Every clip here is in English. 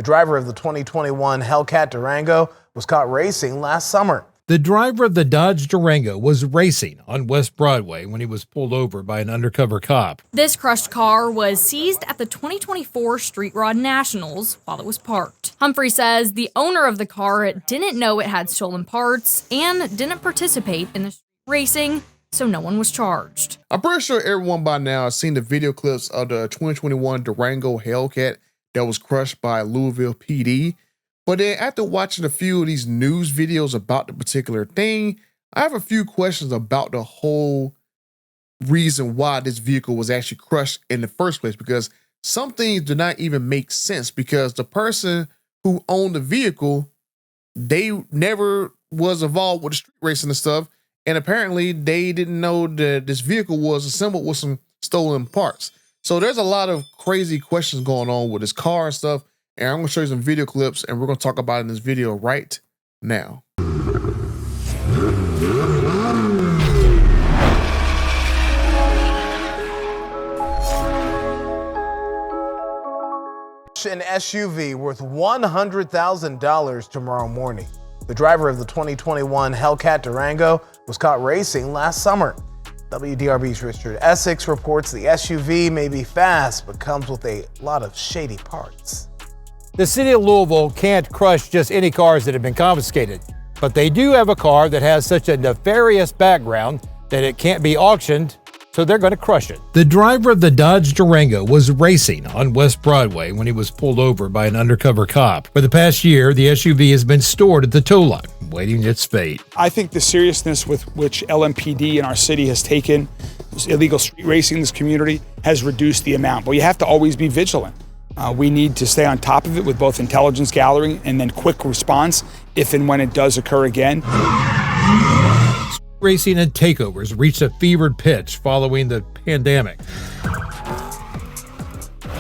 The driver of the 2021 Hellcat Durango was caught racing last summer. The driver of the Dodge Durango was racing on West Broadway when he was pulled over by an undercover cop. This crushed car was seized at the 2024 Street Rod Nationals while it was parked. Humphrey says the owner of the car didn't know it had stolen parts and didn't participate in the racing, so no one was charged. I'm pretty sure everyone by now has seen the video clips of the 2021 Durango Hellcat that was crushed by Louisville PD. But then after watching a few of these news videos about the particular thing, I have a few questions about the whole reason why this vehicle was actually crushed in the first place, because some things do not even make sense, because the person who owned the vehicle, they never was involved with the street racing and stuff, and apparently they didn't know that this vehicle was assembled with some stolen parts. So there's a lot of crazy questions going on with this car and stuff. And I'm going to show you some video clips, and we're going to talk about it in this video right now. An SUV worth $100,000 tomorrow morning. The driver of the 2021 Hellcat Durango was caught racing last summer. WDRB's Richard Essex reports the SUV may be fast, but comes with a lot of shady parts. The city of Louisville can't crush just any cars that have been confiscated, but they do have a car that has such a nefarious background that it can't be auctioned, so they're going to crush it. The driver of the Dodge Durango was racing on West Broadway when he was pulled over by an undercover cop. For the past year, the SUV has been stored at the tow lot, waiting its fate. I think the seriousness with which LMPD in our city has taken illegal street racing in this community has reduced the amount, but you have to always be vigilant. We need to stay on top of it with both intelligence gathering and then quick response if and when it does occur again. Racing and takeovers reached a fevered pitch following the pandemic.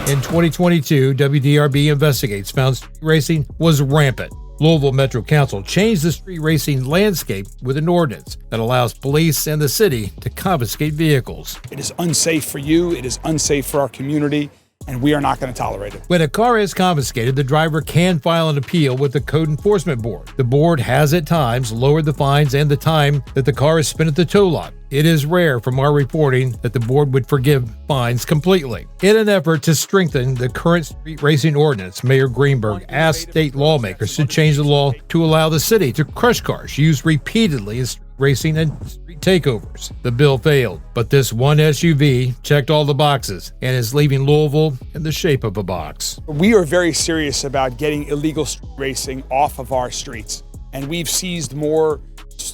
In 2022, WDRB Investigates found street racing was rampant. Louisville Metro Council changed the street racing landscape with an ordinance that allows police and the city to confiscate vehicles. It is unsafe for you, it is unsafe for our community, and we are not going to tolerate it. When a car is confiscated, the driver can file an appeal with the Code Enforcement Board. The board has at times lowered the fines and the time that the car is spent at the tow lot. It is rare from our reporting that the board would forgive fines completely. In an effort to strengthen the current street racing ordinance, Mayor Greenberg asked state lawmakers to change the law to allow the city to crush cars used repeatedly in street racing and street takeovers. The bill failed, but this one SUV checked all the boxes and is leaving Louisville in the shape of a box. We are very serious about getting illegal street racing off of our streets, and we've seized more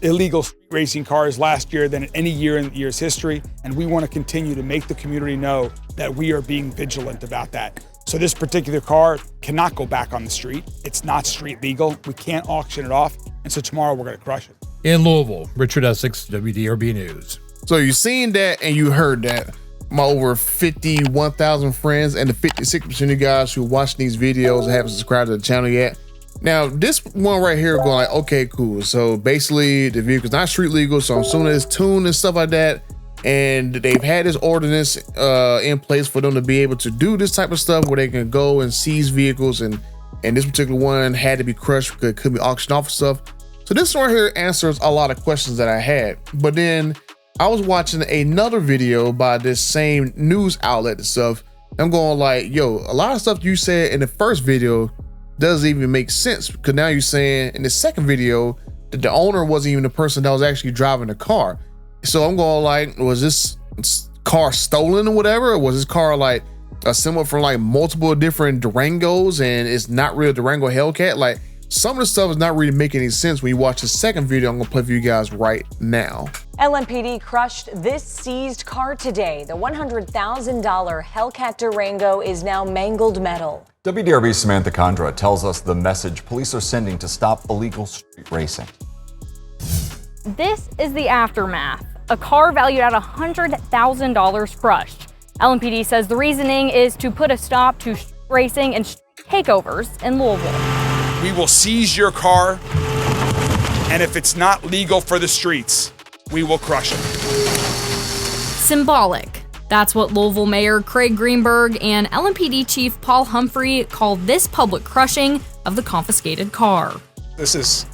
illegal street racing cars last year than any year in the year's history, and we want to continue to make the community know that we are being vigilant about that. So this particular car cannot go back on the street. It's not street legal. We can't auction it off, and so tomorrow we're going to crush it. In Louisville, Richard Essex, WDRB News. So you seen that and you heard that. My over 51,000 friends and the 56% of you guys who watch these videos and haven't subscribed to the channel yet. Now, this one right here going like, okay, cool. So basically the vehicle's not street legal. So I'm assuming it's tuned and stuff like that. And they've had this ordinance in place for them to be able to do this type of stuff where they can go and seize vehicles. And this particular one had to be crushed because it couldn't be auctioned off and stuff. So this right here answers a lot of questions that I had. But then I was watching another video by this same news outlet and stuff. I'm going like, yo, a lot of stuff you said in the first video doesn't even make sense, because now you're saying in the second video that the owner wasn't even the person that was actually driving the car. So I'm going like, was this car stolen or whatever? Or was this car like assembled from like multiple different Durangos and it's not real Durango Hellcat? Like, some of the stuff is not really making any sense when you watch the second video I'm gonna play for you guys right now. LMPD crushed this seized car today. The $100,000 Hellcat Durango is now mangled metal. WDRB's Samantha Condra tells us the message police are sending to stop illegal street racing. This is the aftermath. A car valued at $100,000 crushed. LMPD says the reasoning is to put a stop to street racing and street takeovers in Louisville. We will seize your car, and if it's not legal for the streets, we will crush it. Symbolic. That's what Louisville Mayor Craig Greenberg and LMPD Chief Paul Humphrey called this public crushing of the confiscated car. This is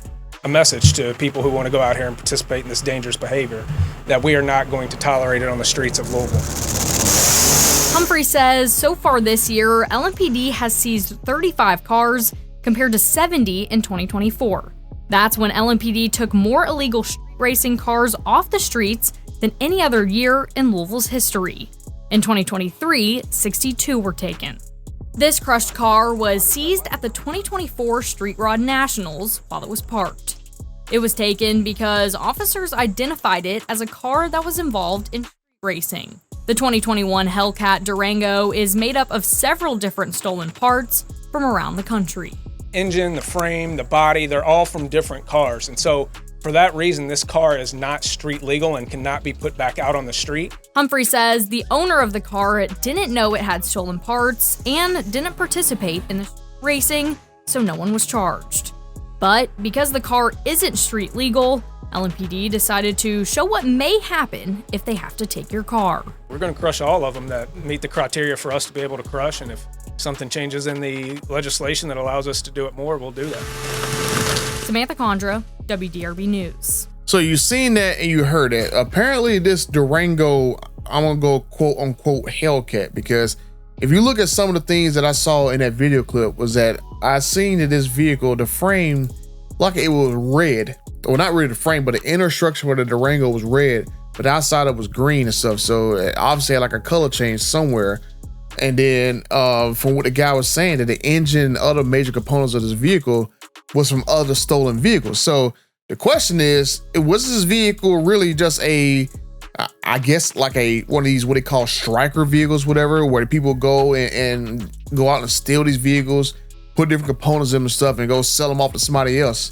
a message to people who want to go out here and participate in this dangerous behavior that we are not going to tolerate it on the streets of Louisville. Humphrey says so far this year, LMPD has seized 35 cars compared to 70 in 2024. That's when LMPD took more illegal street racing cars off the streets than any other year in Louisville's history. In 2023, 62 were taken. This crushed car was seized at the 2024 Street Rod Nationals while it was parked. It was taken because officers identified it as a car that was involved in street racing. The 2021 Hellcat Durango is made up of several different stolen parts from around the country. Engine, the frame, the body, they're all from different cars. And so for that reason, this car is not street legal and cannot be put back out on the street. Humphrey says the owner of the car didn't know it had stolen parts and didn't participate in the racing, so no one was charged. But because the car isn't street legal, LMPD decided to show what may happen if they have to take your car. We're going to crush all of them that meet the criteria for us to be able to crush, and if something changes in the legislation that allows us to do it more, we'll do that. Samantha Condra, WDRB News. So you seen that and you heard it. Apparently this Durango, I'm gonna go quote unquote Hellcat, because if you look at some of the things that I saw in that video clip was that I seen that this vehicle, the frame, like it was red. Well, not really the frame, but the inner structure for the Durango was red, but the outside it was green and stuff. So it obviously had like a color change somewhere. And then from what the guy was saying, that the engine and other major components of this vehicle was from other stolen vehicles. So the question is, was this vehicle really just a, I guess like one of these, what they call striker vehicles, whatever, where people go and go out and steal these vehicles, put different components in them and stuff and go sell them off to somebody else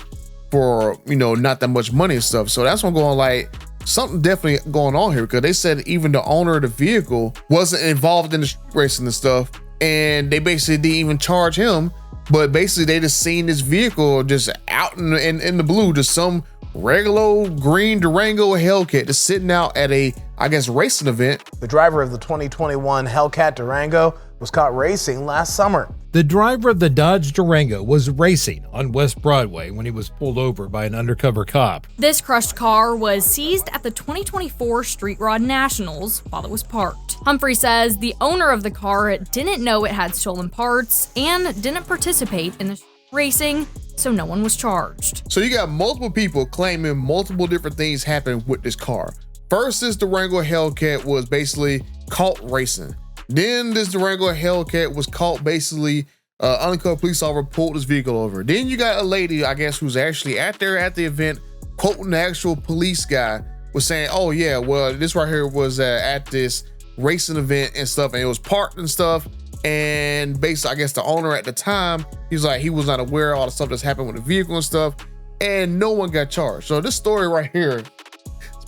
for, you know, not that much money and stuff. So that's what I'm going, like, something definitely going on here, because they said even the owner of the vehicle wasn't involved in the street racing and stuff, and they basically didn't even charge him. But basically they just seen this vehicle just out in the blue, just some regular green Durango Hellcat just sitting out at a, I guess, racing event. The driver of the 2021 Hellcat Durango was caught racing last summer. The driver of the Dodge Durango was racing on West Broadway when he was pulled over by an undercover cop. This crushed car was seized at the 2024 Street Rod Nationals while it was parked. Humphrey says the owner of the car didn't know it had stolen parts and didn't participate in the racing, so no one was charged. So you got multiple people claiming multiple different things happened with this car. First, this Durango Hellcat was basically caught racing. Then this Durango Hellcat was caught basically, undercover police officer pulled this vehicle over. Then you got a lady, I guess, who's actually at the event, quoting the actual police guy, was saying, oh yeah, well, this right here was at this racing event and stuff, and it was parked and stuff. And basically, I guess the owner at the time, he's like, he was not aware of all the stuff that's happened with the vehicle and stuff, and no one got charged. So this story right here,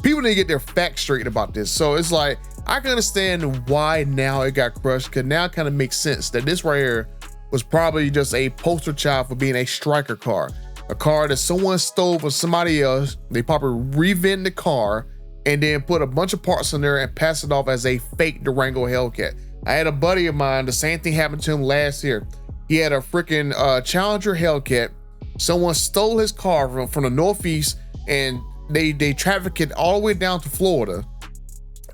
people need to get their facts straight about this. So it's like, I can understand why now it got crushed, because now it kind of makes sense that this right here was probably just a poster child for being a striker car, a car that someone stole from somebody else. They probably revented the car and then put a bunch of parts in there and passed it off as a fake Durango Hellcat. I had a buddy of mine, the same thing happened to him last year. He had a freaking Challenger Hellcat. Someone stole his car from the Northeast, and they trafficked it all the way down to Florida.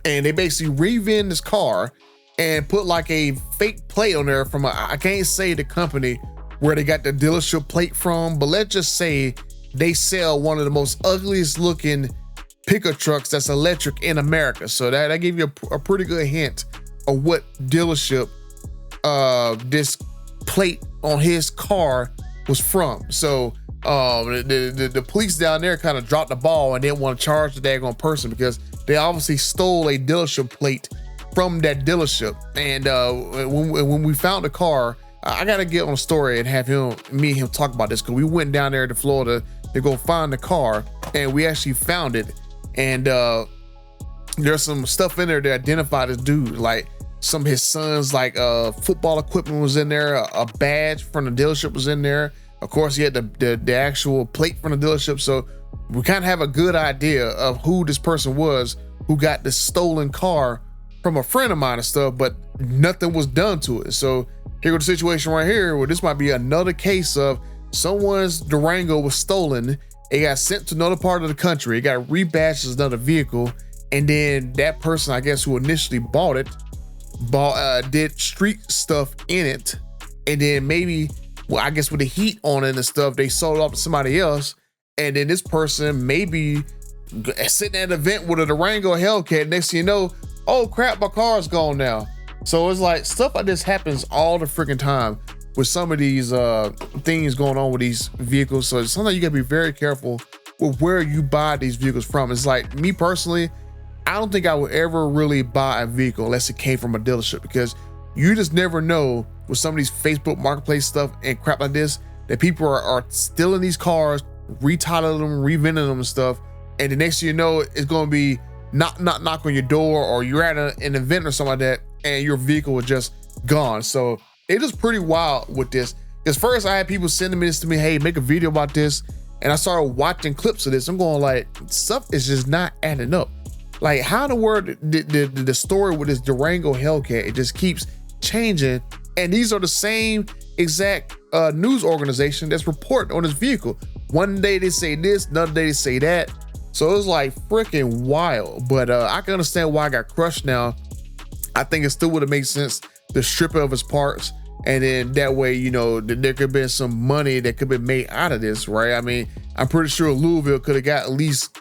And they basically revented this car and put like a fake plate on there from I can't say the company where they got the dealership plate from, but let's just say they sell one of the most ugliest looking pickup trucks that's electric in America. So that gave you a pretty good hint of what dealership this plate on his car was from. So the police down there kind of dropped the ball and didn't want to charge the daggone person, because they obviously stole a dealership plate from that dealership. And when we found the car, I gotta get on a story and have me and him talk about this, because we went down there to Florida to go find the car, and we actually found it. And there's some stuff in there that identified this dude, like some of his son's like football equipment was in there, a badge from the dealership was in there. Of course, he had the actual plate from the dealership. So we kind of have a good idea of who this person was who got this stolen car from a friend of mine and stuff, but nothing was done to it. So here goes the situation right here, where this might be another case of someone's Durango was stolen. It got sent to another part of the country. It got rebadged as another vehicle. And then that person, I guess, who initially bought it, did street stuff in it. And then maybe, well, I guess with the heat on it and stuff, they sold it off to somebody else. And then this person maybe sitting at an event with a Durango Hellcat. Next thing you know, oh crap, my car's gone now. So it's like stuff like this happens all the freaking time with some of these things going on with these vehicles. So sometimes you gotta be very careful with where you buy these vehicles from. It's like, me personally, I don't think I would ever really buy a vehicle unless it came from a dealership, because you just never know with some of these Facebook marketplace stuff and crap like this, that people are stealing these cars, retitling them, revending them and stuff. And the next thing you know, it's gonna be knock on your door, or you're at an event or something like that, and your vehicle was just gone. So it is pretty wild with this. Because first I had people sending this to me, hey, make a video about this. And I started watching clips of this. I'm going like, stuff is just not adding up. Like, how in the world the story with this Durango Hellcat, it just keeps changing. And these are the same exact news organization that's reporting on this vehicle. One day they say this, another day they say that. So it was like freaking wild. But I can understand why I got crushed now. I think it still would have made sense to strip it of its parts. And then that way, you know, there could have been some money that could have been made out of this, right? I mean, I'm pretty sure Louisville could have got at least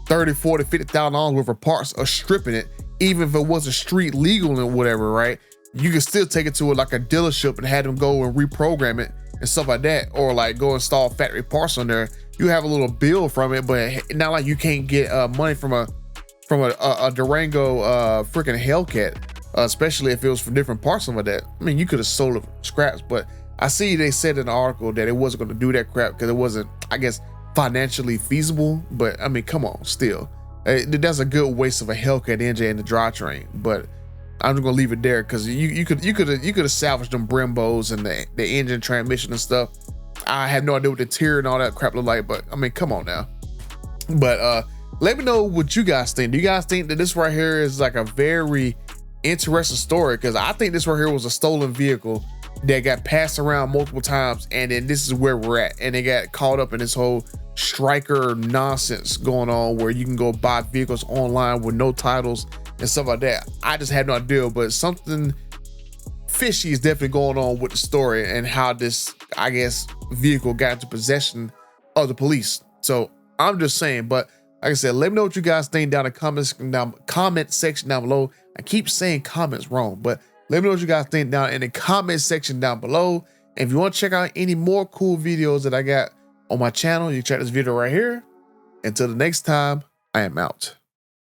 $30,000, $40,000, $50,000 worth of parts of stripping it, even if it wasn't street legal and whatever, right? You could still take it to like a dealership and have them go and reprogram it and stuff like that, or like go install factory parts on there. You have a little bill from it, but not like you can't get money from a Durango freaking Hellcat, especially if it was from different parts of that. I mean, you could have sold it scraps, but I see they said in the article that it wasn't going to do that crap because it wasn't, I guess, financially feasible. But I mean, come on, still, that's a good waste of a Hellcat engine and the drivetrain. But I'm just gonna leave it there because you could have salvaged them Brembos and the engine, transmission and stuff. I have no idea what the tier and all that crap look like, but I mean, come on now. But let me know what you guys think. Do you guys think that this right here is like a very interesting story? Because I think this right here was a stolen vehicle that got passed around multiple times, and then this is where we're at, and they got caught up in this whole striker nonsense going on where you can go buy vehicles online with no titles and stuff like that. I just had no idea, but something fishy is definitely going on with the story and how this, I guess, vehicle got into possession of the police. So I'm just saying. But like I said, let me know what you guys think down in the comment section down below. I keep saying comments wrong, but let me know what you guys think down in the comment section down below. And if you want to check out any more cool videos that I got on my channel, you check this video right here. Until the next time, I am out.